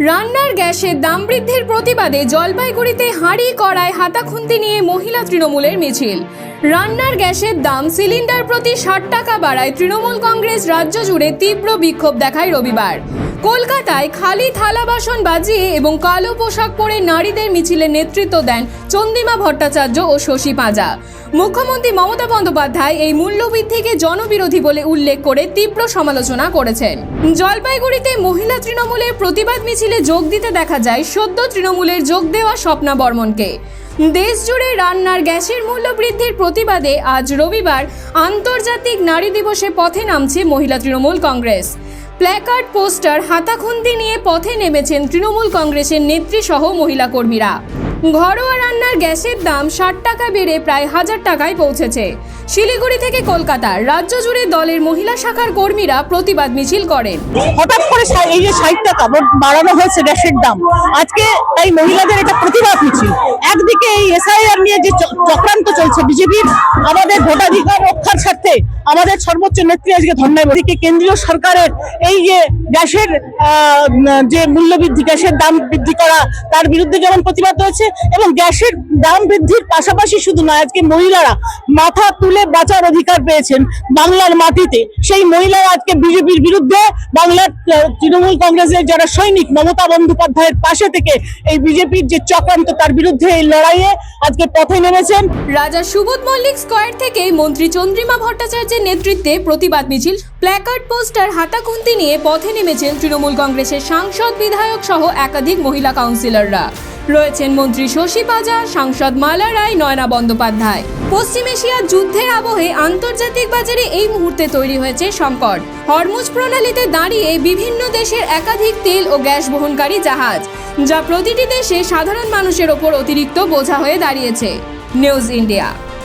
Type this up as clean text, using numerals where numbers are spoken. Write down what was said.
রান্নার গ্যাসের দাম বৃদ্ধির প্রতিবাদে জলপাইগুড়িতে হাঁড়ি কড়ায় হাতাখুন্তি নিয়ে মহিলা তৃণমূলের মিছিল। রান্নার গ্যাসের দাম সিলিন্ডার প্রতি 60 টাকা বাড়ায় তৃণমূল কংগ্রেস রাজ্য জুড়ে তীব্র বিক্ষোভ দেখায় রবিবার। কলকাতায় খালি থালা বাসন বাজিয়ে এবং কালো পোশাক পরে নারীদের মিছিলে নেতৃত্ব দেন চন্দ্রিমা ভট্টাচার্য ও শশী পাঁজা। মুখ্যমন্ত্রী মমতা বন্দ্যোপাধ্যায় এই মূল্যবৃদ্ধিকে জনবিরোধী বলে উল্লেখ করে তীব্র সমালোচনা করেছেন। জলপাইগুড়িতে মহিলা তৃণমূলের প্রতিবাদ মিছিলে যোগ দিতে দেখা যায় সদ্য তৃণমূলের যোগ দেওয়া স্বপ্না বর্মনকে। দেশ জুড়ে রান্নার গ্যাসের মূল্য বৃদ্ধির প্রতিবাদে আজ রবিবার আন্তর্জাতিক নারী দিবসে পথে নামছে মহিলা তৃণমূল কংগ্রেস। প্ল্যাকার্ড, পোস্টার, হাতাখুন্তি নিয়ে পথে নেমেছেন তৃণমূল কংগ্রেসের নেত্রী সহ মহিলা কর্মীরা। ঘরোয়া রান্নার গ্যাসের দাম 60 টাকা বেড়ে প্রায় 1000 টাকায় পৌঁছেছে। শিলিগুড়ি থেকে কলকাতার রাজ্য জুড়ে দলের মহিলা শাখার কর্মীরা প্রতিবাদ মিছিল করেন। হঠাৎ করে এই যে 60 টাকা বাড়ানো হয়েছে গ্যাসের দাম, আজকে তাই মহিলাদের এটা প্রতিবাদ মিছিল। একদিকে এই এসআইআর নিয়ে যে চক্রান্ত চলছে বিজেপির, আমাদের ভোটাধিকার রক্ষার স্বার্থে আমাদের সর্বোচ্চ নেত্রী আজকে ধর্নায় বসে। কেন্দ্রীয় সরকারের এই যে গ্যাসের যে মূল্যবৃদ্ধি, গ্যাসের দাম বৃদ্ধি করা, তার বিরুদ্ধে যেমন প্রতিবাদ হয়েছে এবং গ্যাসের দাম বৃদ্ধির পাশাপাশি শুধু নয়, আজকে মহিলারা মাথা তুলে বাঁচার অধিকার পেয়েছেন বাংলার মাটিতে। সেই মহিলারা আজকে বিজেপির বিরুদ্ধে, বাংলার তৃণমূল কংগ্রেসের যারা সৈনিক মমতা বন্দ্যোপাধ্যায়ের পাশে থেকে এই বিজেপির যে চক্রান্ত, তার বিরুদ্ধে এই লড়াইয়ে আজকে পথে নেমেছেন। রাজা সুবোধ মল্লিক স্কয়ার থেকে মন্ত্রী চন্দ্রিমা ভট্টাচার্যের নেতৃত্বে প্রতিবাদ মিছিল, প্ল্যাকার্ড, পোস্টার, হাতাখুন্তি নিয়ে পথে নেমেছেন তৃণমূল কংগ্রেসের সাংসদ, বিধায়ক সহ একাধিক মহিলা কাউন্সিলররা। রয়েছেন মন্ত্রী শশী পাঁজা, সাংসদ মালা রায়, নয়না বন্দ্যোপাধ্যায়। পশ্চিম এশিয়ার যুদ্ধের আবহে আন্তর্জাতিক বাজারে এই মুহূর্তে তৈরি হয়েছে সংকট। হরমুজ প্রণালীতে দাঁড়িয়ে বিভিন্ন দেশের একাধিক তেল ও গ্যাস বহনকারী জাহাজ, যা প্রতিটি দেশে সাধারণ মানুষের ওপর অতিরিক্ত বোঝা হয়ে দাঁড়িয়েছে। News India.